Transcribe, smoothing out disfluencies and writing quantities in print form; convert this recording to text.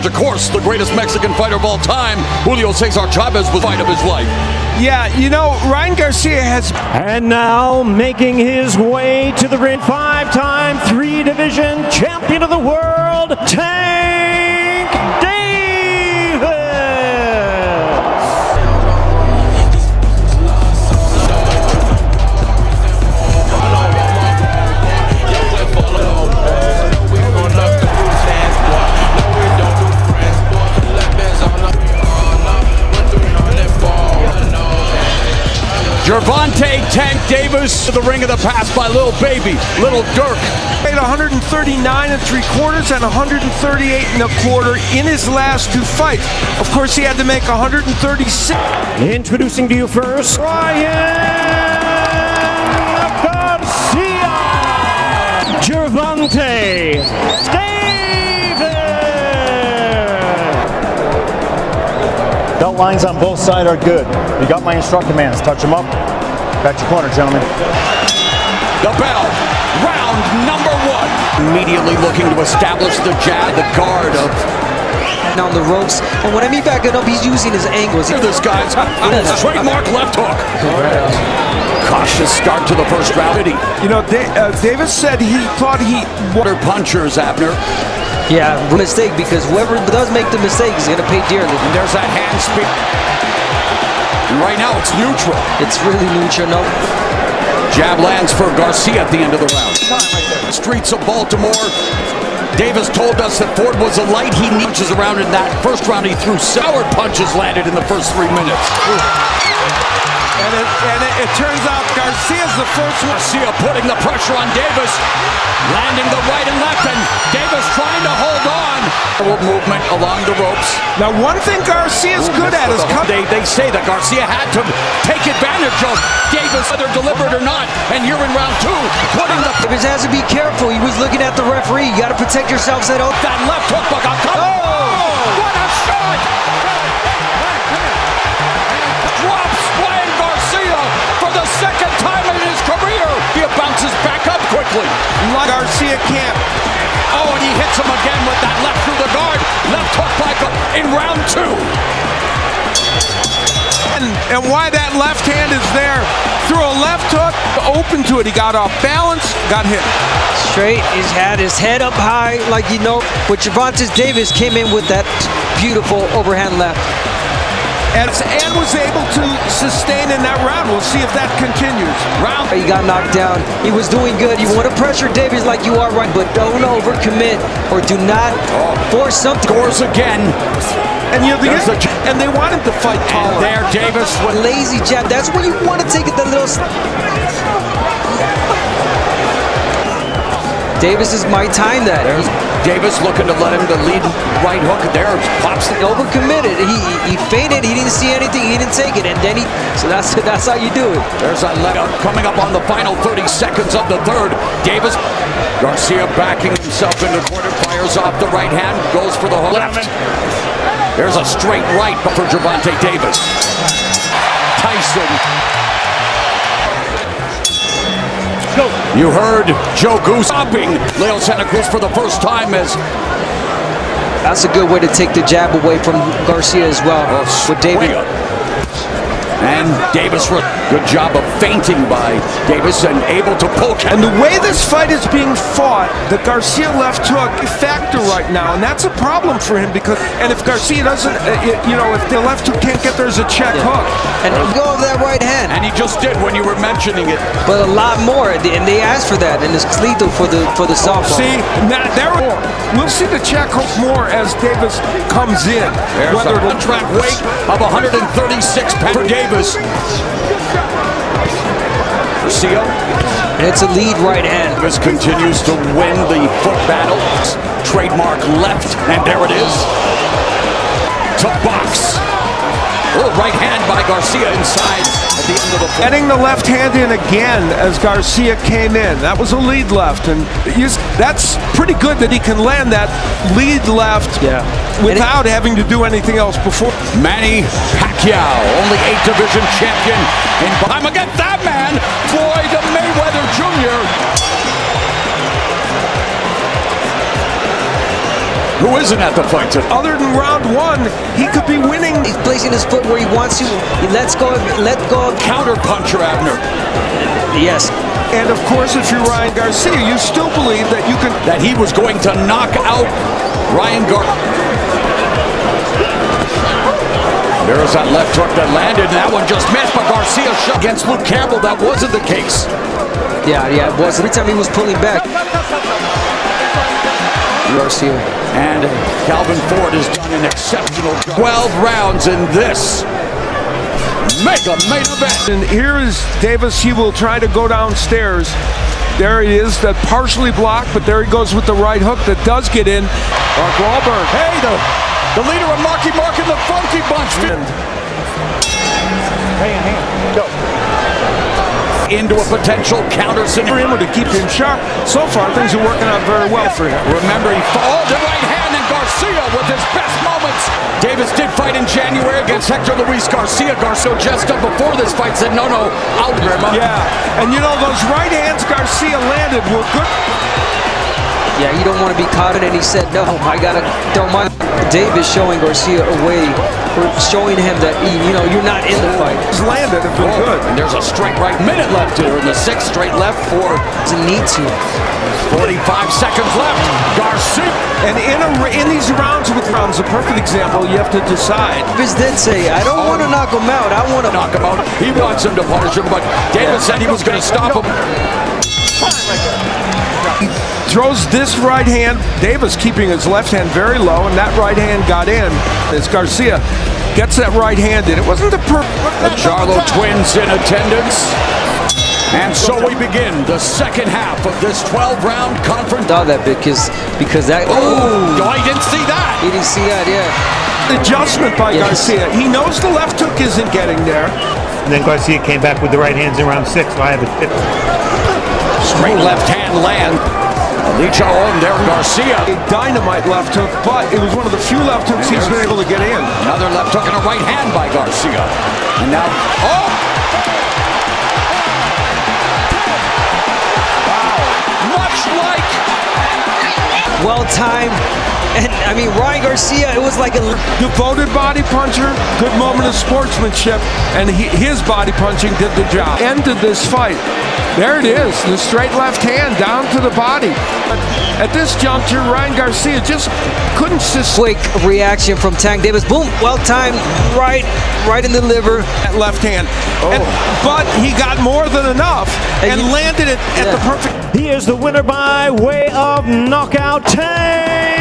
advantage. Of course, the greatest Mexican fighter of all time, Julio Cesar Chavez, was the fight of his life. Yeah, you know, Ryan Garcia has... And now, making his way to the ring, 5-time, 3-division champion of the world, Tank Davis! Gervonta Tank Davis to the ring of the pass by Lil Baby, Little Dirk. Made 139 3/4 and 138 1/4 in his last 2 fights. Of course, he had to make 136. Introducing to you first, Ryan Garcia! Gervonta Davis! Belt lines on both sides are good. You got my instruct commands. Touch them up. Back to corner, gentlemen. The bell, round number 1. Immediately looking to establish the jab, the guard of... On the ropes, and when I mean backing up, he's using his angles. Here this guy's trademark left hook. Cautious start to the first round. You know, Davis said he thought he... Water punchers, Abner. Yeah, mistake, because whoever does make the mistake is going to pay dearly. And there's that hand speed. And right now it's neutral. It's really neutral. No. Jab lands for Garcia at the end of the round. Streets of Baltimore. Davis told us that Ford was a light. He punches around in that first round. He threw sour punches landed in the first 3 minutes. And it turns out Garcia's the first one. Garcia putting the pressure on Davis. Landing the right and left, and Davis trying to hold on. Movement along the ropes. Now, one thing Garcia's good at is... They say that Garcia had to take advantage of Davis, whether deliberate or not. And you're in round 2, putting the... Davis has to be careful. He was looking at the referee. You got to protect yourself. That left hook, but got cut. Oh! What a shot! Drops Ryan Garcia for the second time in his career. He bounces back up quickly. Garcia can't. Oh, and he hits him again with that left through the guard. Left hook by in round 2. And why that left hand is there. Threw a left hook, open to it. He got off balance, got hit. Straight, he's had his head up high, like you know. But Gervonta Davis came in with that beautiful overhand left. And was able to sustain in that round. We'll see if that continues. He got knocked down. He was doing good. You want to pressure Davis like you are right, but don't overcommit or do not force something. Scores again. And you know, and they wanted to fight taller. There, Davis. Lazy jab. That's where you want to take it. The little. Davis is my time that. There's Davis looking to let him the lead right hook. There, pops the overcommitted. He feinted. He didn't see anything. He didn't take it, and then so that's how you do it. There's a let up coming up on the final 30 seconds of the third. Davis, Garcia backing himself into corner, fires off the right hand, goes for the hook. Left. There's a straight right for Gervonta Davis. Tyson. You heard Joe Goose stopping Leo Santa Cruz for the first time as... That's a good way to take the jab away from Garcia as well. With Davis. And Davis, good job of feinting by Davis and able to poke. And the way this fight is being fought, the Garcia left hook is a factor right now, and that's a problem for him because, and if Garcia doesn't, you know, if the left hook can't get there as a check hook. And go over that right hand. And he just did when you were mentioning it. But a lot more, and they asked for that, and it's lethal for the softball. See, now there more. We'll see the check hook more as Davis comes in. There's a contract weight of 136 pounds for Davis. Garcia. And it's a lead right hand. Davis continues to win the foot battle. Trademark left, and there it is. To box. Oh, right hand by Garcia inside at the end of the foot. Getting the left hand in again as Garcia came in. That was a lead left, and that's pretty good that he can land that lead left without having to do anything else before. Manny Pacquiao, only 8th division champion in time against that man, Floyd Mayweather Jr. Who isn't at the fight today? Other than round one, he could be winning. He's placing his foot where he wants to. He lets go. Let go. Counter puncher, Abner. Yes. And of course, if you're Ryan Garcia, you still believe that you can. That he was going to knock out Ryan Garcia. There's that left hook that landed, and that one just missed, but Garcia shot against Luke Campbell. That wasn't the case. Yeah, it was. Every time he was pulling back. Garcia. And Calvin Ford has done an exceptional job. 12 rounds in this mega main event. And here is Davis. He will try to go downstairs. There he is, that partially blocked, but there he goes with the right hook that does get in. Mark Wahlberg. Hey, the leader of Marky Mark and the Funky Bunch. Go. Into a potential counter scenario. To keep him sharp. So far, things are working out very well for him. Remember, he followed the right hand, and Garcia with his best moments. Davis did fight in January against Hector Luis Garcia. Garcia just up before this fight said, no, out there. Yeah, and you know, those right hands Garcia landed were good. Yeah, you don't want to be caught in it. He said, no, I got to throw my... Davis showing Garcia away, showing him that, you're not in the fight. He's landed have been good. And there's a straight right minute left here in the 6th, straight left for... Doesn't need to. 45 seconds left. Garcia. And in these rounds, a perfect example, you have to decide. Davis did say, I don't want to knock him out. I want to knock him out. He wants him to punish him, but Davis said he was going to stop him. Throws this right hand, Davis keeping his left hand very low, and that right hand got in as Garcia gets that right hand in. It wasn't the perfect. The Charlo twins in attendance. And so we begin the second half of this 12-round conference. Saw that because that. Oh, I didn't see that. He didn't see that, yeah. Adjustment by Garcia. He knows the left hook isn't getting there. And then Garcia came back with the right hands in round 6. So I have it 50. Straight left hand land. Licho on there, Garcia. A dynamite left hook, but it was one of the few left hooks he's been able to get in. Another left hook and a right hand by Garcia. And now, wow. Much like. Well-timed. And, Ryan Garcia, it was like a... Devoted body puncher, good moment of sportsmanship, and his body punching did the job. Ended this fight. There it is, the straight left hand down to the body. But at this juncture, Ryan Garcia just couldn't quick reaction from Tank Davis. Boom, well-timed, right in the liver. That left hand. But he got more than enough and landed it at the perfect... He is the winner by way of knockout. Tank